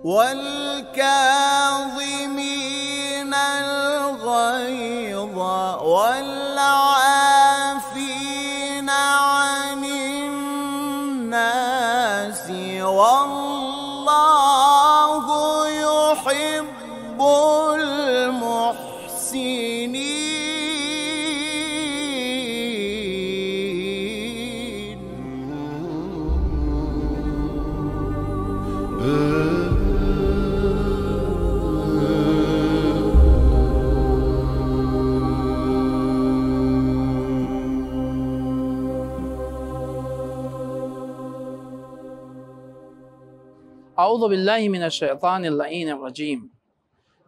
والكاظمين الغيظ والعافين عن الناس والله يحب المحسنين. اعوذ باللہ من الشیطان اللعین الرجیم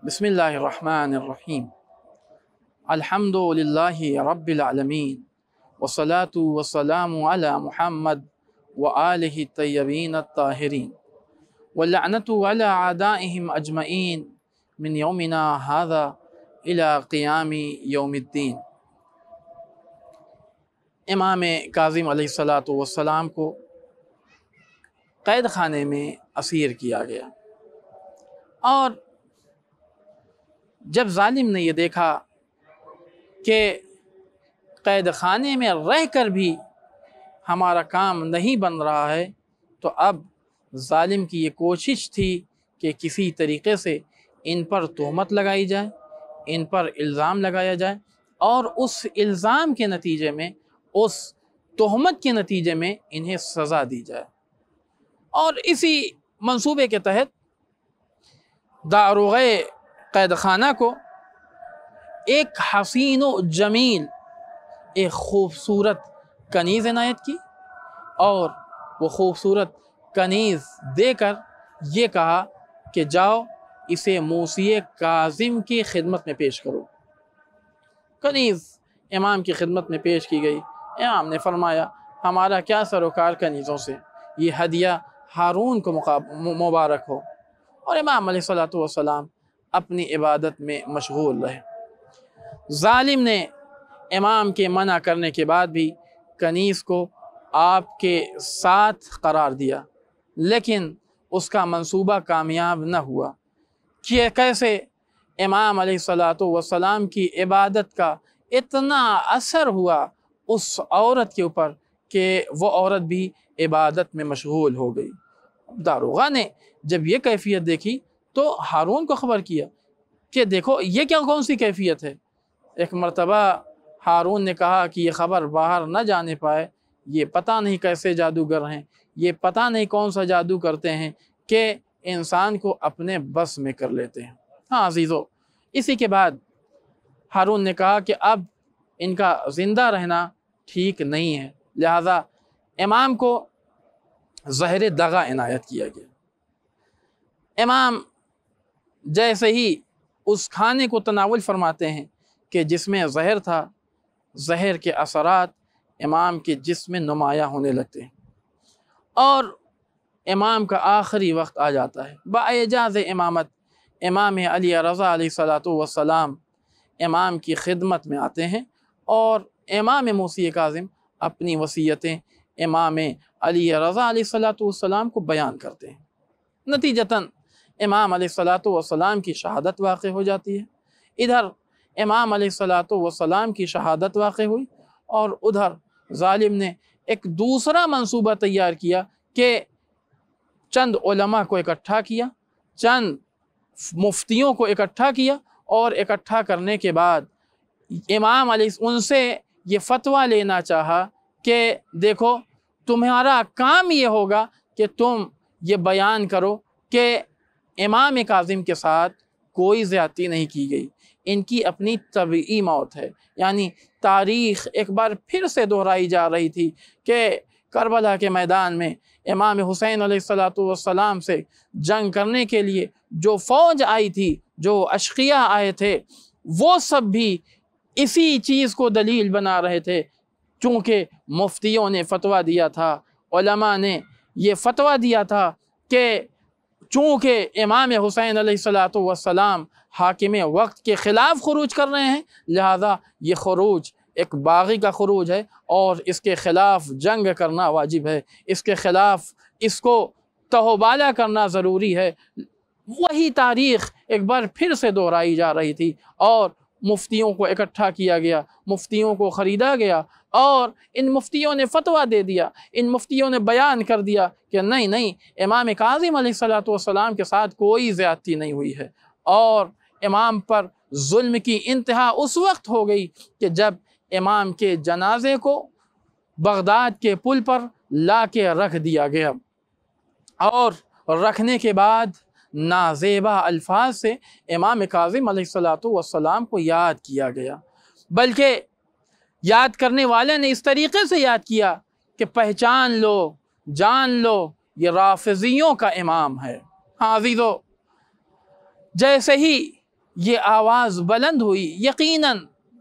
بسم اللہ الرحمن الرحیم الحمد للہ رب العالمین والصلاة والسلام علی محمد وآلہ الطیبین الطاہرین واللعنۃ علی اعدائہم اجمعین من یومنا ھذا الی قیام یوم الدین۔ امام کاظم علیہ السلام کو قید خانے میں اسیر کیا گیا، اور جب ظالم نے یہ دیکھا کہ قید خانے میں رہ کر بھی ہمارا کام نہیں بن رہا ہے، تو اب ظالم کی یہ کوشش تھی کہ کسی طریقے سے ان پر تہمت لگائی جائے، ان پر الزام لگایا جائے، اور اس الزام کے نتیجے میں، اس تہمت کے نتیجے میں انہیں سزا دی جائے۔ اور اسی منصوبے کے تحت داروغہ قید خانہ کو ایک حسین و جمیل، ایک خوبصورت کنیز عنایت کی، اور وہ خوبصورت کنیز دے کر یہ کہا کہ جاؤ اسے موسی کاظم کی خدمت میں پیش کرو۔ کنیز امام کی خدمت میں پیش کی گئی۔ امام نے فرمایا ہمارا کیا سروکار کنیزوں سے، یہ ہدیہ ہارون کو مبارک ہو۔ اور امام علیہ السلام اپنی عبادت میں مشغول رہے۔ ظالم نے امام کے منع کرنے کے بعد بھی کنیز کو آپ کے ساتھ قرار دیا، لیکن اس کا منصوبہ کامیاب نہ ہوا۔ کہ کیسے امام علیہ السلام کی عبادت کا اتنا اثر ہوا اس عورت کے اوپر کہ وہ عورت بھی عبادت میں مشغول ہو گئی۔ داروغہ نے جب یہ کیفیت دیکھی تو ہارون کو خبر کیا کہ دیکھو یہ کیا کون سی کیفیت ہے۔ ایک مرتبہ ہارون نے کہا کہ یہ خبر باہر نہ جانے پائے، یہ پتہ نہیں کیسے جادوگر ہیں، یہ پتہ نہیں کون سا جادو کرتے ہیں کہ انسان کو اپنے بس میں کر لیتے ہیں۔ ہاں عزیزو، اسی کے بعد ہارون نے کہا کہ اب ان کا زندہ رہنا ٹھیک نہیں ہے، لہذا امام کو زہر دغا عنایت کیا گیا۔ امام جیسے ہی اس کھانے کو تناول فرماتے ہیں کہ جس میں زہر تھا، زہر کے اثرات امام کے جسم میں نمایاں ہونے لگتے ہیں، اور امام کا آخری وقت آ جاتا ہے۔ باعجاز امامت امام علی رضا علیہ السلام امام کی خدمت میں آتے ہیں، اور امام موسی کاظم اپنی وصیتیں امام علی رضا علیہ السلام کو بیان کرتے ہیں۔ نتیجتاً امام علیہ السلام کی شہادت واقع ہو جاتی ہے۔ ادھر امام علیہ السلام کی شہادت واقع ہوئی، اور ادھر ظالم نے ایک دوسرا منصوبہ تیار کیا کہ چند علماء کو اکٹھا کیا، چند مفتیوں کو اکٹھا کیا، اور اکٹھا کرنے کے بعد امام علیہ ان سے یہ فتویٰ لینا چاہا کہ دیکھو تمہارا کام یہ ہوگا کہ تم یہ بیان کرو کہ امام کاظم کے ساتھ کوئی زیادتی نہیں کی گئی، ان کی اپنی طبعی موت ہے۔ یعنی تاریخ ایک بار پھر سے دہرائی جا رہی تھی کہ کربلا کے میدان میں امام حسین علیہ السلام سے جنگ کرنے کے لیے جو فوج آئی تھی، جو اشقیاء آئے تھے، وہ سب بھی اسی چیز کو دلیل بنا رہے تھے، چونکہ مفتیوں نے فتویٰ دیا تھا، علماء نے یہ فتویٰ دیا تھا کہ چونکہ امام حسین علیہ السلام حاکم وقت کے خلاف خروج کر رہے ہیں، لہذا یہ خروج ایک باغی کا خروج ہے، اور اس کے خلاف جنگ کرنا واجب ہے، اس کے خلاف اس کو تہوبالا کرنا ضروری ہے۔ وہی تاریخ ایک بار پھر سے دہرائی جا رہی تھی، اور مفتیوں کو اکٹھا کیا گیا، مفتیوں کو خریدا گیا، اور ان مفتیوں نے فتویٰ دے دیا، ان مفتیوں نے بیان کر دیا کہ نہیں، امام کاظم علیہ السلام کے ساتھ کوئی زیادتی نہیں ہوئی ہے۔ اور امام پر ظلم کی انتہا اس وقت ہو گئی کہ جب امام کے جنازے کو بغداد کے پل پر لا کے رکھ دیا گیا، اور رکھنے کے بعد نازیبا الفاظ سے امام کاظم علیہ السلام کو یاد کیا گیا، بلکہ یاد کرنے والے نے اس طریقے سے یاد کیا کہ پہچان لو، جان لو، یہ رافضیوں کا امام ہے۔ ہاں عزیزو، جیسے ہی یہ آواز بلند ہوئی، یقیناً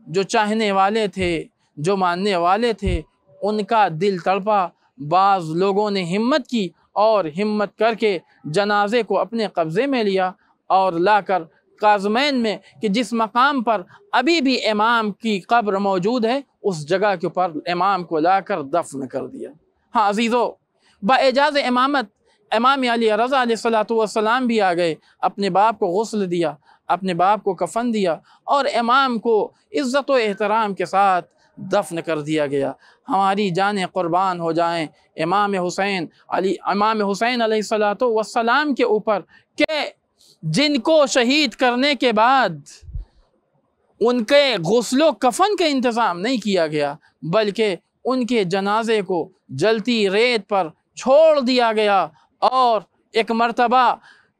جو چاہنے والے تھے، جو ماننے والے تھے، ان کا دل تڑپا۔ بعض لوگوں نے ہمت کی اور ہمت کر کے جنازے کو اپنے قبضے میں لیا اور لا کر کاظمین میں، کہ جس مقام پر ابھی بھی امام کی قبر موجود ہے، اس جگہ کے اوپر امام کو لا کر دفن کر دیا۔ ہاں عزیزو، باعجاز امامت امام علی رضا علیہ السلام بھی آ گئے، اپنے باپ کو غسل دیا، اپنے باپ کو کفن دیا، اور امام کو عزت و احترام کے ساتھ دفن کر دیا گیا۔ ہماری جانیں قربان ہو جائیں امام حسین علیہ السلام کے اوپر، کہ جن کو شہید کرنے کے بعد ان کے غسل و کفن کا انتظام نہیں کیا گیا، بلکہ ان کے جنازے کو جلتی ریت پر چھوڑ دیا گیا، اور ایک مرتبہ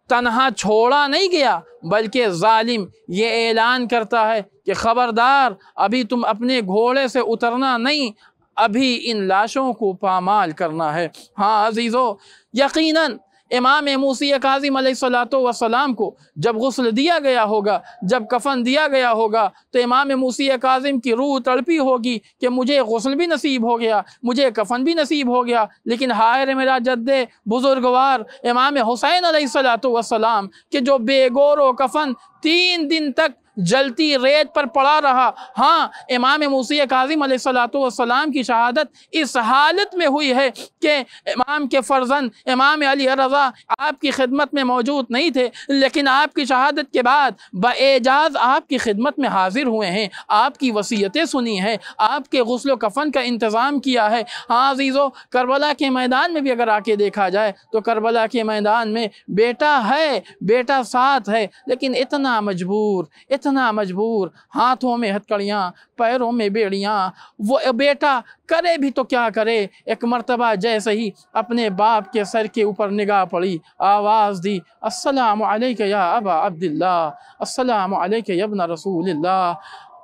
تنہا چھوڑا نہیں گیا، بلکہ ظالم یہ اعلان کرتا ہے کہ خبردار، ابھی تم اپنے گھوڑے سے اترنا نہیں، ابھی ان لاشوں کو پامال کرنا ہے۔ ہاں عزیزو، یقیناً امام موسی کاظم علیہ السلام کو جب غسل دیا گیا ہوگا، جب کفن دیا گیا ہوگا، تو امام موسی کاظم کی روح تڑپی ہوگی کہ مجھے غسل بھی نصیب ہو گیا، مجھے کفن بھی نصیب ہو گیا، لیکن ہائے میرا جد بزرگوار امام حسین علیہ السلام کہ جو بے گور و کفن 3 دن تک جلتی ریت پر پڑا رہا۔ ہاں، امام موسی کاظم علیہ السلام کی شہادت اس حالت میں ہوئی ہے کہ امام کے فرزند امام علی رضا آپ کی خدمت میں موجود نہیں تھے، لیکن آپ کی شہادت کے بعد باعجاز آپ کی خدمت میں حاضر ہوئے ہیں، آپ کی وصیتیں سنی ہیں، آپ کے غسل و کفن کا انتظام کیا ہے۔ ہاں عزیزو، کربلا کے میدان میں بھی اگر آ کے دیکھا جائے تو کربلا کے میدان میں بیٹا ہے، بیٹا ساتھ ہے، لیکن اتنا مجبور، ہاتھوں میں ہتکڑیاں، پیروں میں بیڑیاں، وہ بیٹا کرے بھی تو کیا کرے۔ ایک مرتبہ جیسے ہی اپنے باپ کے سر کے اوپر نگاہ پڑی، آواز دی، السلام علیک یا ابا عبداللہ، السلام علیک یا ابن رسول اللہ۔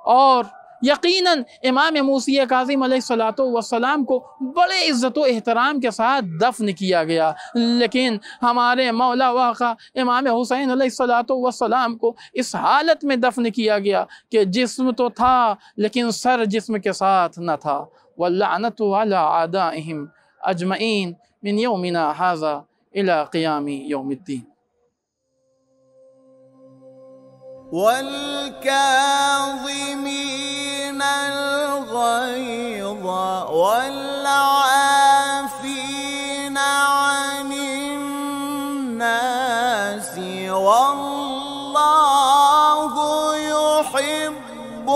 اور یقیناً امام موسی کاظم علیہ السلام کو بڑے عزت و احترام کے ساتھ دفن کیا گیا، لیکن ہمارے مولا واقع امام حسین علیہ السلام کو اس حالت میں دفن کیا گیا کہ جسم تو تھا لیکن سر جسم کے ساتھ نہ تھا۔ واللعنۃ علی اعدائہم اجمعین من یومنا ھذا الی قیام یوم الدین۔ والكاظمين الغيظ والعافين عن الناس والله يحب